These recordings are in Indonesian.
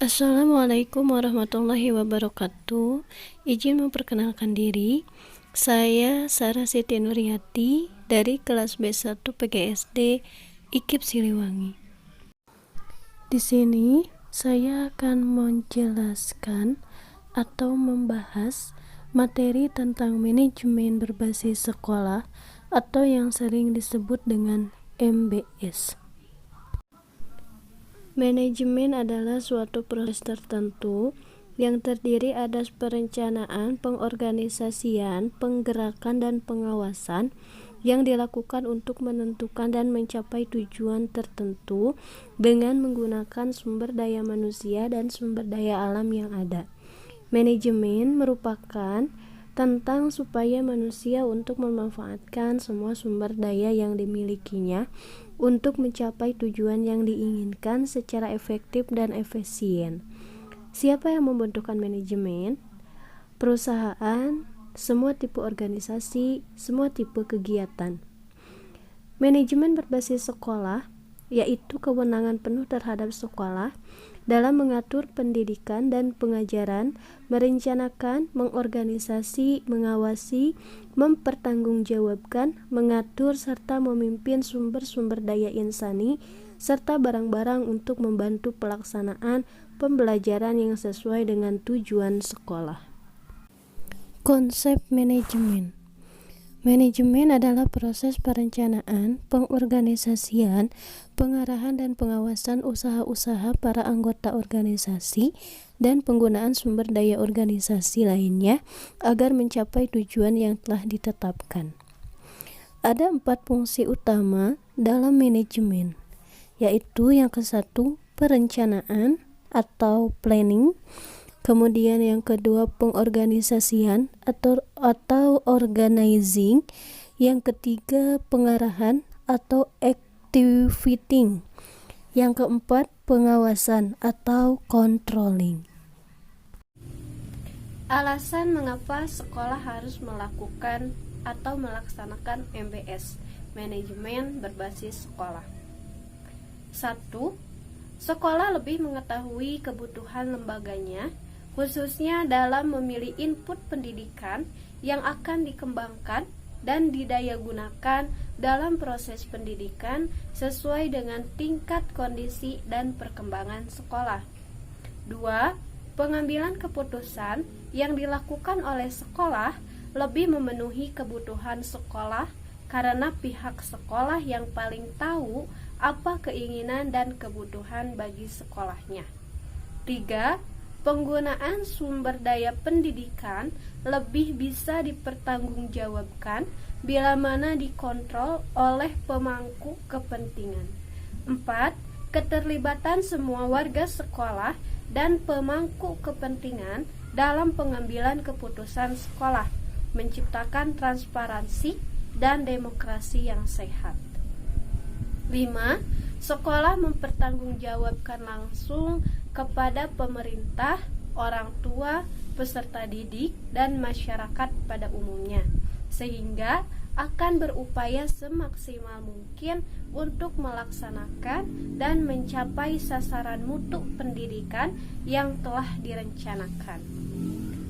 Assalamualaikum warahmatullahi wabarakatuh. Izin memperkenalkan diri. Saya Sarah Siti Nuriyati dari kelas B1 PGSD IKIP Siliwangi. Di sini saya akan menjelaskan atau membahas materi tentang manajemen berbasis sekolah atau yang sering disebut dengan MBS. Manajemen adalah suatu proses tertentu yang terdiri atas perencanaan, pengorganisasian, penggerakan, dan pengawasan yang dilakukan untuk menentukan dan mencapai tujuan tertentu dengan menggunakan sumber daya manusia dan sumber daya alam yang ada. Manajemen merupakan tentang supaya manusia untuk memanfaatkan semua sumber daya yang dimilikinya untuk mencapai tujuan yang diinginkan secara efektif dan efisien. Siapa yang membutuhkan manajemen? Perusahaan, semua tipe organisasi, semua tipe kegiatan. Manajemen berbasis sekolah yaitu kewenangan penuh terhadap sekolah dalam mengatur pendidikan dan pengajaran, merencanakan, mengorganisasi, mengawasi, mempertanggungjawabkan, mengatur, serta memimpin sumber-sumber daya insani, serta barang-barang untuk membantu pelaksanaan pembelajaran yang sesuai dengan tujuan sekolah. Konsep manajemen. Manajemen adalah proses perencanaan, pengorganisasian, pengarahan dan pengawasan usaha-usaha para anggota organisasi dan penggunaan sumber daya organisasi lainnya agar mencapai tujuan yang telah ditetapkan. Ada 4 fungsi utama dalam manajemen, yaitu yang ke-1 perencanaan atau planning, kemudian yang kedua pengorganisasian atau organizing, yang ketiga pengarahan atau activating, yang keempat pengawasan atau controlling. Alasan mengapa sekolah harus melakukan atau melaksanakan MBS, manajemen berbasis sekolah. 1. Sekolah lebih mengetahui kebutuhan lembaganya, khususnya dalam memilih input pendidikan yang akan dikembangkan dan didayagunakan dalam proses pendidikan sesuai dengan tingkat kondisi dan perkembangan sekolah. 2. Pengambilan keputusan yang dilakukan oleh sekolah lebih memenuhi kebutuhan sekolah karena pihak sekolah yang paling tahu apa keinginan dan kebutuhan bagi sekolahnya. 3. Penggunaan sumber daya pendidikan lebih bisa dipertanggungjawabkan bila mana dikontrol oleh pemangku kepentingan. 4. Keterlibatan semua warga sekolah dan pemangku kepentingan dalam pengambilan keputusan sekolah, menciptakan transparansi dan demokrasi yang sehat. 5. Sekolah mempertanggungjawabkan langsung kepada pemerintah, orang tua, peserta didik, dan masyarakat pada umumnya, sehingga akan berupaya semaksimal mungkin untuk melaksanakan dan mencapai sasaran mutu pendidikan yang telah direncanakan.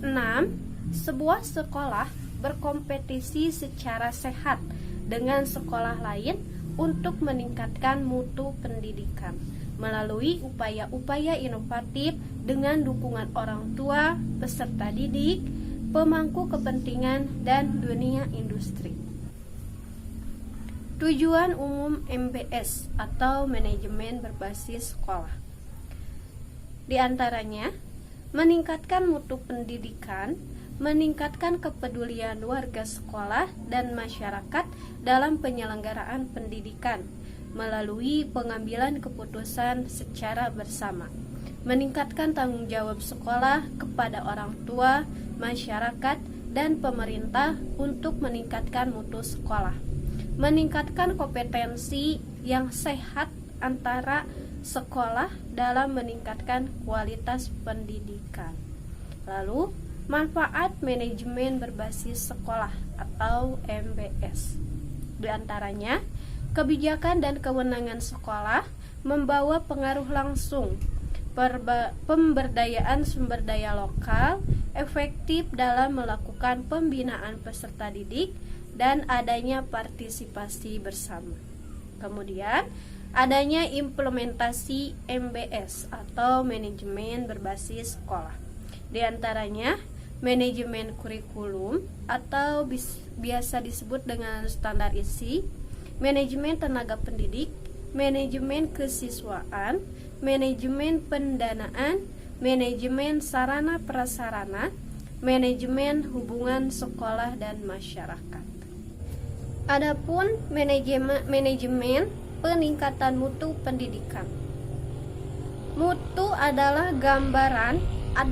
6. Sebuah sekolah berkompetisi secara sehat dengan sekolah lain untuk meningkatkan mutu pendidikan melalui upaya-upaya inovatif dengan dukungan orang tua, peserta didik, pemangku kepentingan, dan dunia industri. Tujuan umum MBS atau manajemen berbasis sekolah, di antaranya meningkatkan mutu pendidikan, meningkatkan kepedulian warga sekolah dan masyarakat dalam penyelenggaraan pendidikan melalui pengambilan keputusan secara bersama, meningkatkan tanggung jawab sekolah kepada orang tua, masyarakat, dan pemerintah untuk meningkatkan mutu sekolah, meningkatkan kompetensi yang sehat antara sekolah dalam meningkatkan kualitas pendidikan. Lalu, manfaat manajemen berbasis sekolah atau MBS, di antaranya kebijakan dan kewenangan sekolah membawa pengaruh langsung pemberdayaan sumber daya lokal, efektif dalam melakukan pembinaan peserta didik, dan adanya partisipasi bersama. Kemudian, adanya implementasi MBS atau manajemen berbasis sekolah. Di antaranya, manajemen kurikulum atau biasa disebut dengan standar isi, manajemen tenaga pendidik, manajemen kesiswaan, manajemen pendanaan, manajemen sarana prasarana, manajemen hubungan sekolah dan masyarakat. Adapun manajemen peningkatan mutu pendidikan. Mutu adalah gambaran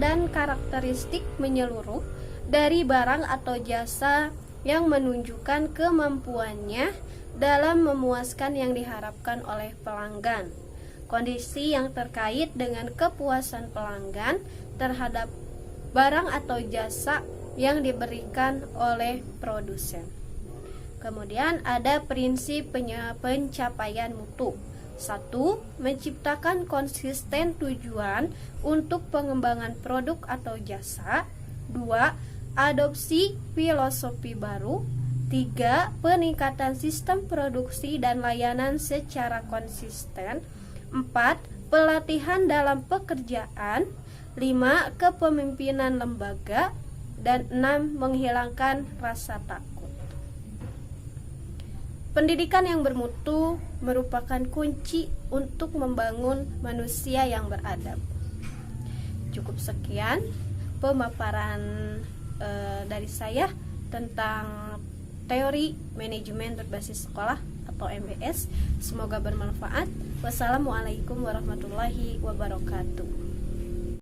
dan karakteristik menyeluruh dari barang atau jasa yang menunjukkan kemampuannya dalam memuaskan yang diharapkan oleh pelanggan. Kondisi yang terkait dengan kepuasan pelanggan terhadap barang atau jasa yang diberikan oleh produsen. Kemudian ada prinsip pencapaian mutu. 1. Menciptakan konsisten tujuan untuk pengembangan produk atau jasa. 2. Adopsi filosofi baru. 3. Peningkatan sistem produksi dan layanan secara konsisten. 4. Pelatihan dalam pekerjaan. 5. Kepemimpinan lembaga. Dan 6. Menghilangkan rasa takut. Pendidikan yang bermutu merupakan kunci untuk membangun manusia yang beradab. Cukup sekian pemaparan dari saya tentang teori manajemen berbasis sekolah atau MBS. Semoga bermanfaat. Wassalamualaikum warahmatullahi wabarakatuh.